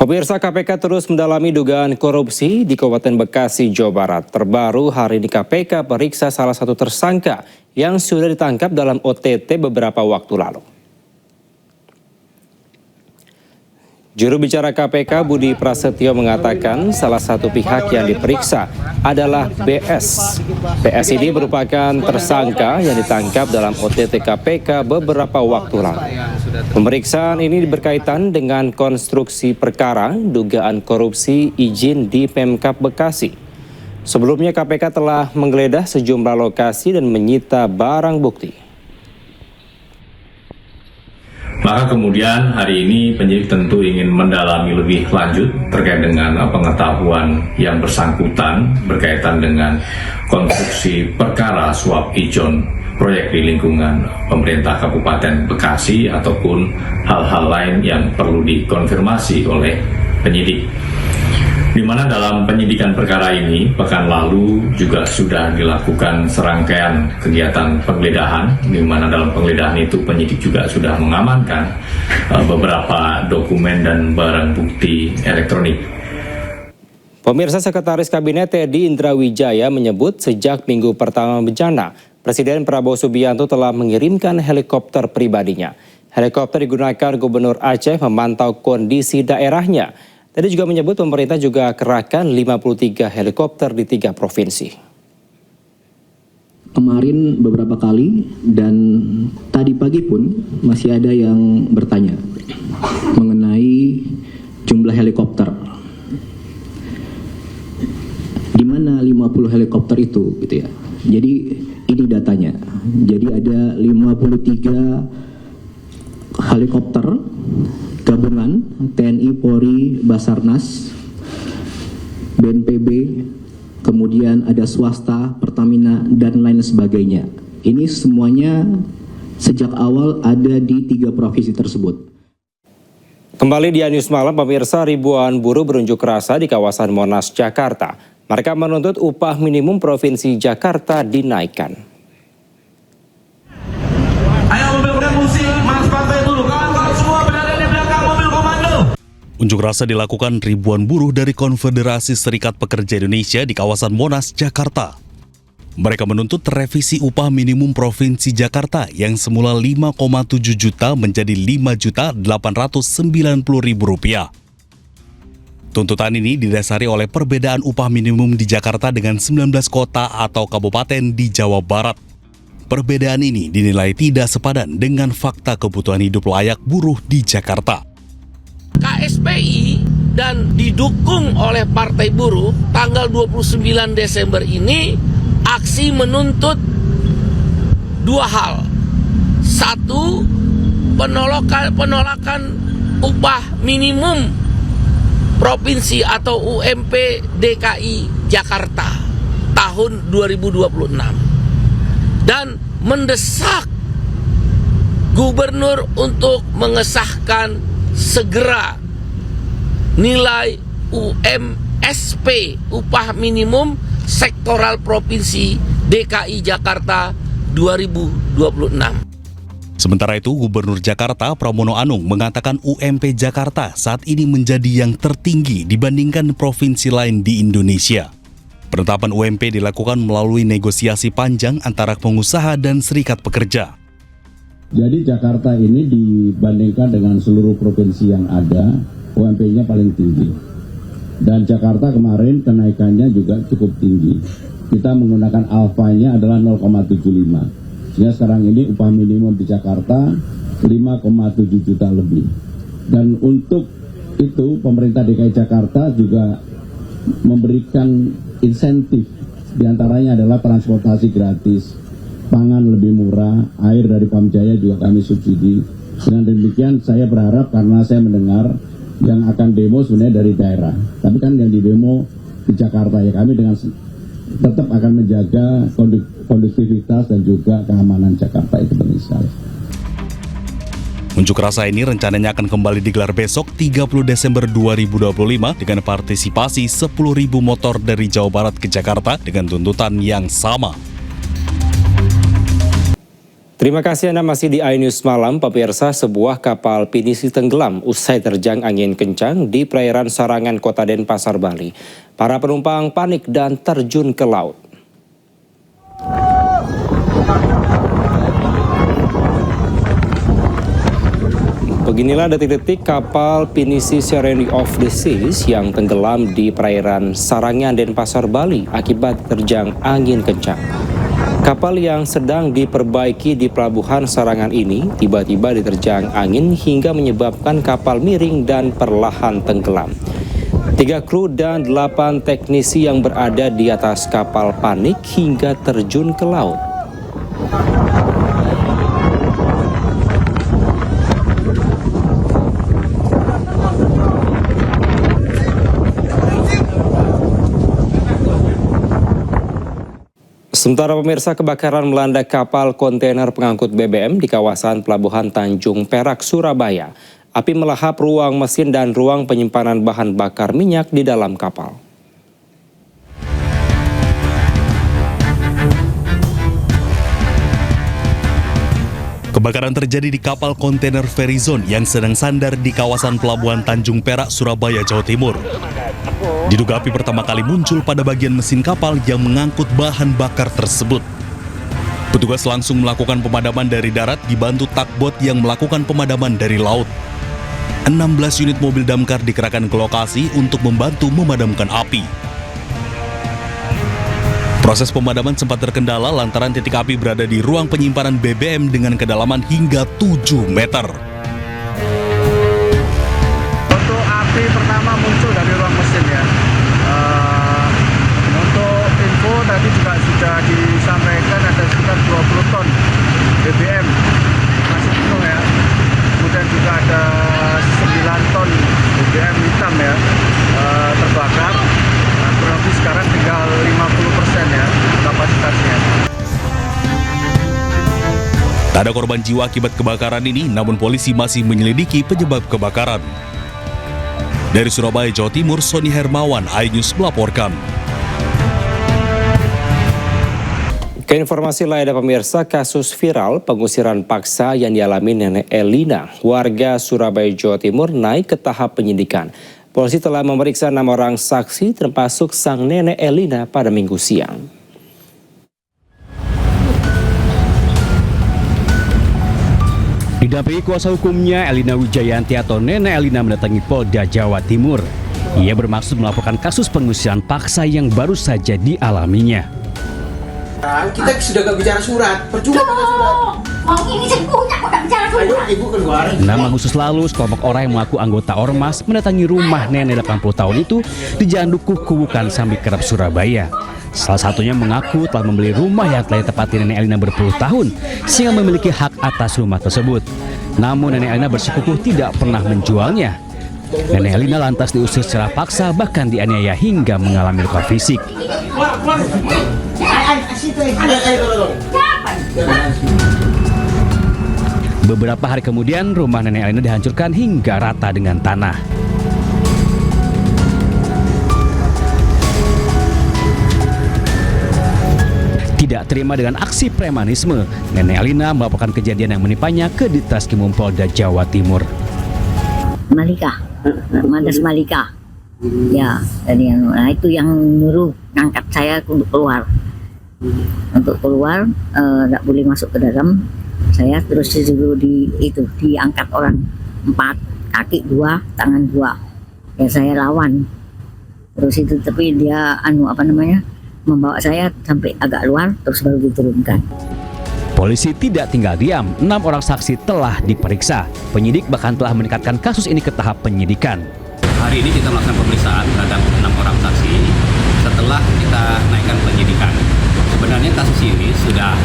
Pemirsa, KPK terus mendalami dugaan korupsi di Kabupaten Bekasi, Jawa Barat. Terbaru hari ini KPK periksa salah satu tersangka yang sudah ditangkap dalam OTT beberapa waktu lalu. Juru bicara KPK Budi Prasetyo mengatakan salah satu pihak yang diperiksa adalah BS. BS ini merupakan tersangka yang ditangkap dalam OTT KPK beberapa waktu lalu. Pemeriksaan ini berkaitan dengan konstruksi perkara dugaan korupsi izin di Pemkab Bekasi. Sebelumnya KPK telah menggeledah sejumlah lokasi dan menyita barang bukti. Maka kemudian hari ini penyidik tentu ingin mendalami lebih lanjut terkait dengan pengetahuan yang bersangkutan berkaitan dengan konstruksi perkara suap ijon proyek di lingkungan pemerintah Kabupaten Bekasi ataupun hal-hal lain yang perlu dikonfirmasi oleh penyidik. Di mana dalam penyidikan perkara ini, pekan lalu juga sudah dilakukan serangkaian kegiatan penggeledahan, di mana dalam penggeledahan itu penyidik juga sudah mengamankan beberapa dokumen dan barang bukti elektronik. Pemirsa, Sekretaris Kabinet Teddy Indrawijaya menyebut sejak minggu pertama bencana, Presiden Prabowo Subianto telah mengirimkan helikopter pribadinya. Helikopter digunakan Gubernur Aceh memantau kondisi daerahnya. Tadi juga menyebut pemerintah juga kerahkan 53 helikopter di 3 provinsi. Kemarin beberapa kali dan tadi pagi pun masih ada yang bertanya mengenai jumlah helikopter. Di mana 50 helikopter itu gitu ya. Jadi ini datanya. Jadi ada 53 helikopter gabungan TNI, Polri, Basarnas, BNPB, kemudian ada swasta, Pertamina, dan lain sebagainya. Ini semuanya sejak awal ada di 3 provinsi tersebut. Kembali di News Malam, pemirsa, ribuan buruh berunjuk rasa di kawasan Monas, Jakarta. Mereka menuntut upah minimum Provinsi Jakarta dinaikkan. Ayo mobil musik, Mas Pantai dulu. Kawan-kawan semua berada di belakang mobil komando. Unjuk rasa dilakukan ribuan buruh dari Konfederasi Serikat Pekerja Indonesia di kawasan Monas, Jakarta. Mereka menuntut revisi upah minimum Provinsi Jakarta yang semula 5,7 juta menjadi Rp5.890.000. Tuntutan ini didasari oleh perbedaan upah minimum di Jakarta dengan 19 kota atau kabupaten di Jawa Barat. Perbedaan ini dinilai tidak sepadan dengan fakta kebutuhan hidup layak buruh di Jakarta. KSPI dan didukung oleh Partai Buruh tanggal 29 Desember ini aksi menuntut 2 hal. 1, penolakan upah minimum Provinsi atau UMP DKI Jakarta tahun 2026 dan mendesak Gubernur untuk mengesahkan segera nilai UMSP upah minimum sektoral Provinsi DKI Jakarta 2026. Sementara itu, Gubernur Jakarta Pramono Anung mengatakan UMP Jakarta saat ini menjadi yang tertinggi dibandingkan provinsi lain di Indonesia. Penetapan UMP dilakukan melalui negosiasi panjang antara pengusaha dan serikat pekerja. Jadi Jakarta ini dibandingkan dengan seluruh provinsi yang ada, UMP-nya paling tinggi. Dan Jakarta kemarin kenaikannya juga cukup tinggi. Kita menggunakan alfanya adalah 0,75. Sehingga sekarang ini upah minimum di Jakarta 5,7 juta lebih. Dan untuk itu pemerintah DKI Jakarta juga memberikan insentif. Di antaranya adalah transportasi gratis, pangan lebih murah, air dari Pamjaya juga kami subsidi. Dengan demikian saya berharap, karena saya mendengar yang akan demo sebenarnya dari daerah. Tapi kan yang di demo di Jakarta, ya kami dengan tetap akan menjaga kondusivitas dan juga keamanan Jakarta itu berisalah. Unjuk rasa ini rencananya akan kembali digelar besok 30 Desember 2025 dengan partisipasi 10.000 motor dari Jawa Barat ke Jakarta dengan tuntutan yang sama. Terima kasih Anda masih di iNews Malam, pemirsa. Sebuah kapal pinisi tenggelam usai terjang angin kencang di perairan Sarangan, Kota Denpasar, Bali. Para penumpang panik dan terjun ke laut. Beginilah detik-detik kapal pinisi Serenity of the Seas yang tenggelam di perairan Sarangan, Denpasar, Bali akibat terjang angin kencang. Kapal yang sedang diperbaiki di pelabuhan Sarangan ini tiba-tiba diterjang angin hingga menyebabkan kapal miring dan perlahan tenggelam. 3 kru dan 8 teknisi yang berada di atas kapal panik hingga terjun ke laut. Sementara pemirsa, kebakaran melanda kapal kontainer pengangkut BBM di kawasan Pelabuhan Tanjung Perak, Surabaya. Api melahap ruang mesin dan ruang penyimpanan bahan bakar minyak di dalam kapal. Kebakaran terjadi di kapal kontainer Verizon yang sedang sandar di kawasan Pelabuhan Tanjung Perak, Surabaya, Jawa Timur. Diduga api pertama kali muncul pada bagian mesin kapal yang mengangkut bahan bakar tersebut. Petugas langsung melakukan pemadaman dari darat dibantu takbot yang melakukan pemadaman dari laut. 16 unit mobil damkar dikerahkan ke lokasi untuk membantu memadamkan api. Proses pemadaman sempat terkendala lantaran titik api berada di ruang penyimpanan BBM dengan kedalaman hingga 7 meter. Untuk api pertama muncul dari ruang mesin ya. Untuk info tadi juga sudah disampaikan ada sekitar 20 ton BBM masih penuh ya. Kemudian juga ada 9 ton BBM hitam ya terbakar. Nah, kurang lebih sekarang tinggal 50% ya kapasitasnya. Tak ada korban jiwa akibat kebakaran ini, namun polisi masih menyelidiki penyebab kebakaran. Dari Surabaya, Jawa Timur, Sony Hermawan, iNews melaporkan. Ke informasi lainnya pemirsa, kasus viral pengusiran paksa yang dialami Nenek Elina, warga Surabaya, Jawa Timur naik ke tahap penyidikan. Polisi telah memeriksa 6 orang saksi termasuk sang Nenek Elina pada Minggu siang. Didampingi kuasa hukumnya, Elina Wijayanti atau Nenek Elina mendatangi Polda Jawa Timur. Ia bermaksud melaporkan kasus pengusiran paksa yang baru saja dialaminya. Kita sudah gak bicara surat, percuma bicara surat. Mau ini saya punya, kok gak bicara surat. Ayo, ibu keluar. 6 Agustus lalu, sekelompok orang yang mengaku anggota Ormas mendatangi rumah nenek 80 tahun itu di Jalan Dukuh, Kubukan, Sambi Kerap, Surabaya. Salah satunya mengaku telah membeli rumah yang telah ditempati Nenek Elina berpuluh tahun, sehingga memiliki hak atas rumah tersebut. Namun Nenek Elina bersikukuh tidak pernah menjualnya. Nenek Elina lantas diusir secara paksa, bahkan dianiaya hingga mengalami luka fisik. Beberapa hari kemudian, rumah Nenek Elina dihancurkan hingga rata dengan tanah. Tidak terima dengan aksi premanisme, Nenek Elina melaporkan kejadian yang menimpanya ke Ditreskrimum Polda Jawa Timur. Malika, Mandas Malika. Ya, dari nah itu yang nyuruh ngangkat saya untuk keluar. Untuk keluar, nggak boleh masuk ke dalam. Saya terus disuruh diangkat orang 4, kaki 2, tangan 2. Ya saya lawan. Terus itu tapi dia membawa saya sampai agak luar, terus baru diturunkan. Polisi tidak tinggal diam, 6 orang saksi telah diperiksa. Penyidik bahkan telah meningkatkan kasus ini ke tahap penyidikan. Hari ini kita melakukan pemeriksaan terhadap 6 orang saksi setelah kita naikkan penyidikan. Sebenarnya kasus ini sudah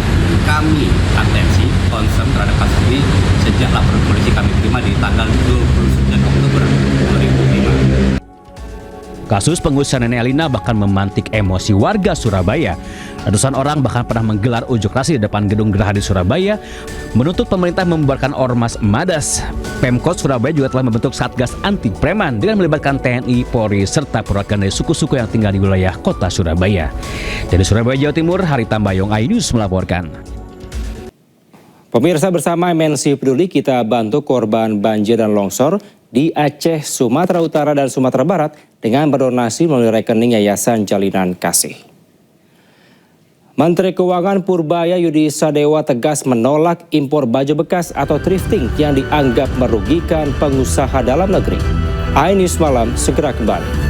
kami atensi, concern terhadap kasus ini sejak laporan polisi kami terima di tanggal 29 Oktober 2005. Kasus pengusiran Nenek Elina bahkan memantik emosi warga Surabaya. Ratusan orang bahkan pernah menggelar unjuk rasa di depan gedung Geraha di Surabaya, menuntut pemerintah membubarkan Ormas Madas. Pemkot Surabaya juga telah membentuk Satgas Anti Preman dengan melibatkan TNI, Polri, serta perwakilan dari suku-suku yang tinggal di wilayah kota Surabaya. Dari Surabaya, Jawa Timur, Hari Tambayong, iNews melaporkan. Pemirsa, bersama MNC Peduli kita bantu korban banjir dan longsor di Aceh, Sumatera Utara dan Sumatera Barat dengan berdonasi melalui rekening Yayasan Jalinan Kasih. Menteri Keuangan Purbaya Yudi Sadewa tegas menolak impor baju bekas atau thrifting yang dianggap merugikan pengusaha dalam negeri. iNews Malam segera kembali.